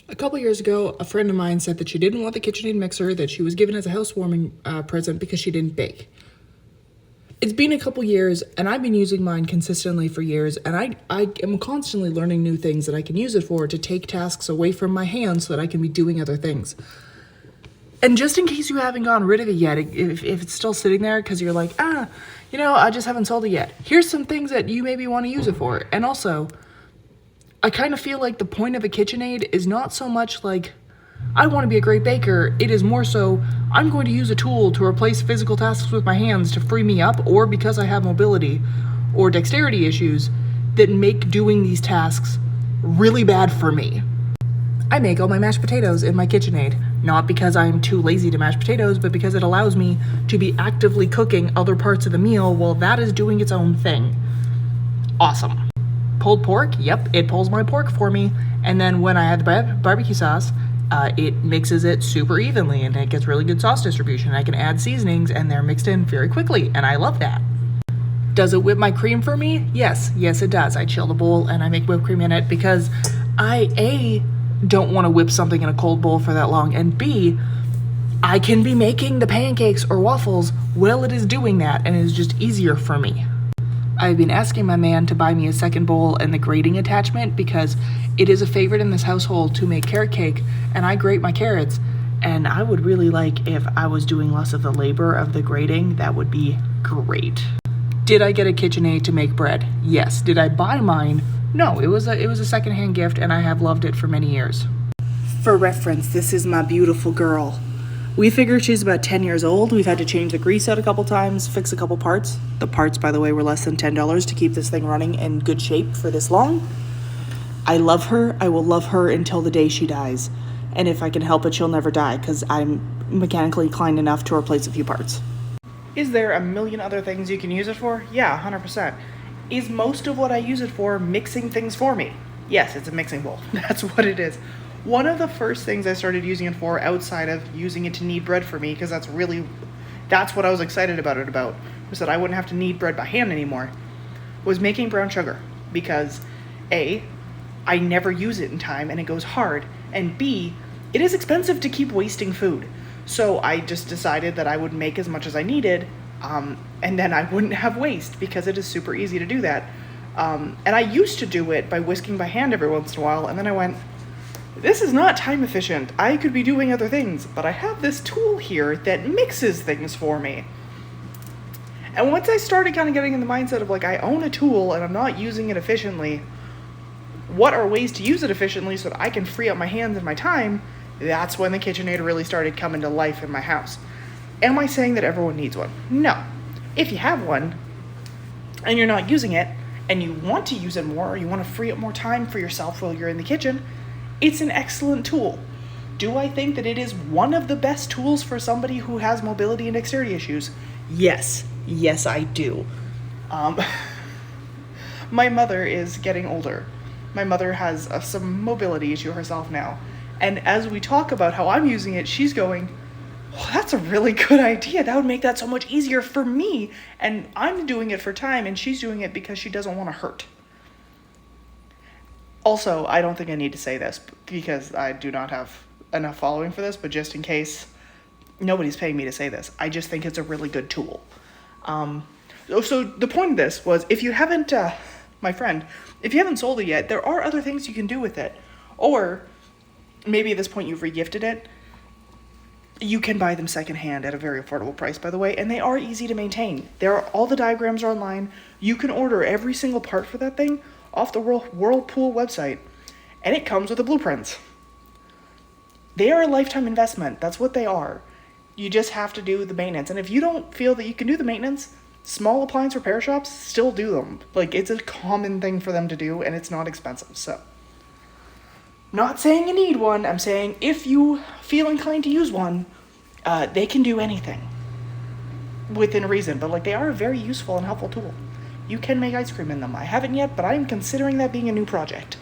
A couple years ago, a friend of mine said that she didn't want the KitchenAid mixer that she was given as a housewarming present because she didn't bake. It's been a couple years, and I've been using mine consistently for years, and I am constantly learning new things that I can use it for to take tasks away from my hands so that I can be doing other things. And just in case you haven't gotten rid of it yet, if it's still sitting there because you're like, I just haven't sold it yet, here's some things that you maybe want to use it for. And also, I kind of feel like the point of a KitchenAid is not so much like, I want to be a great baker. It is more so, I'm going to use a tool to replace physical tasks with my hands to free me up, or because I have mobility or dexterity issues that make doing these tasks really bad for me. I make all my mashed potatoes in my KitchenAid, not because I'm too lazy to mash potatoes, but because it allows me to be actively cooking other parts of the meal while that is doing its own thing. Awesome. Pulled pork, yep, it pulls my pork for me, and then when I add the barbecue sauce, it mixes it super evenly, and it gets really good sauce distribution. I can add seasonings, and they're mixed in very quickly, and I love that. Does it whip my cream for me? Yes, it does. I chill the bowl, and I make whipped cream in it because I, don't want to whip something in a cold bowl for that long, and B, I can be making the pancakes or waffles while it is doing that, and it is just easier for me. I've been asking my man to buy me a second bowl and the grating attachment because it is a favorite in this household to make carrot cake, and I grate my carrots, and I would really like if I was doing less of the labor of the grating. That would be great. Did I get a KitchenAid to make bread? Yes. Did I buy mine? No, it was a secondhand gift, and I have loved it for many years. For reference, this is my beautiful girl. We figure she's about 10 years old. We've had to change the grease out a couple times, fix a couple parts. The parts, by the way, were less than $10 to keep this thing running in good shape for this long. I love her. I will love her until the day she dies. And if I can help it, she'll never die because I'm mechanically inclined enough to replace a few parts. Is there a million other things you can use it for? Yeah, 100%. Is most of what I use it for mixing things for me? Yes, it's a mixing bowl. That's what it is. One of the first things I started using it for, outside of using it to knead bread for me, because that's what I was excited about it about, was that I wouldn't have to knead bread by hand anymore, was making brown sugar. Because A, I never use it in time and it goes hard, and B, it is expensive to keep wasting food. So I just decided that I would make as much as I needed, and then I wouldn't have waste because it is super easy to do that. And I used to do it by whisking by hand every once in a while, and then I went, this is not time efficient. I could be doing other things, but I have this tool here that mixes things for me. And once I started kind of getting in the mindset of like, I own a tool and I'm not using it efficiently, what are ways to use it efficiently so that I can free up my hands and my time? That's when the KitchenAid really started coming to life in my house. Am I saying that everyone needs one? No. If you have one and you're not using it and you want to use it more, or you want to free up more time for yourself while you're in the kitchen, it's an excellent tool. Do I think that it is one of the best tools for somebody who has mobility and dexterity issues? Yes. Yes, I do. My mother is getting older. My mother has some mobility issue herself now. And as we talk about how I'm using it, she's going, well, that's a really good idea. That would make that so much easier for me. And I'm doing it for time, and she's doing it because she doesn't want to hurt. Also, I don't think I need to say this because I do not have enough following for this, but just in case, nobody's paying me to say this. I just think it's a really good tool. So the point of this was, if you haven't, my friend, if you haven't sold it yet, there are other things you can do with it. Or maybe at this point you've regifted it. You can buy them secondhand at a very affordable price, by the way, and they are easy to maintain. All the diagrams are online. You can order every single part for that thing off the Whirlpool website, and it comes with the blueprints. They are a lifetime investment. That's what they are. You just have to do the maintenance. And if you don't feel that you can do the maintenance, small appliance repair shops still do them. Like, it's a common thing for them to do, and it's not expensive. So, not saying you need one. I'm saying if you feel inclined to use one, they can do anything within reason. But, like, they are a very useful and helpful tool. You can make ice cream in them. I haven't yet, but I am considering that being a new project.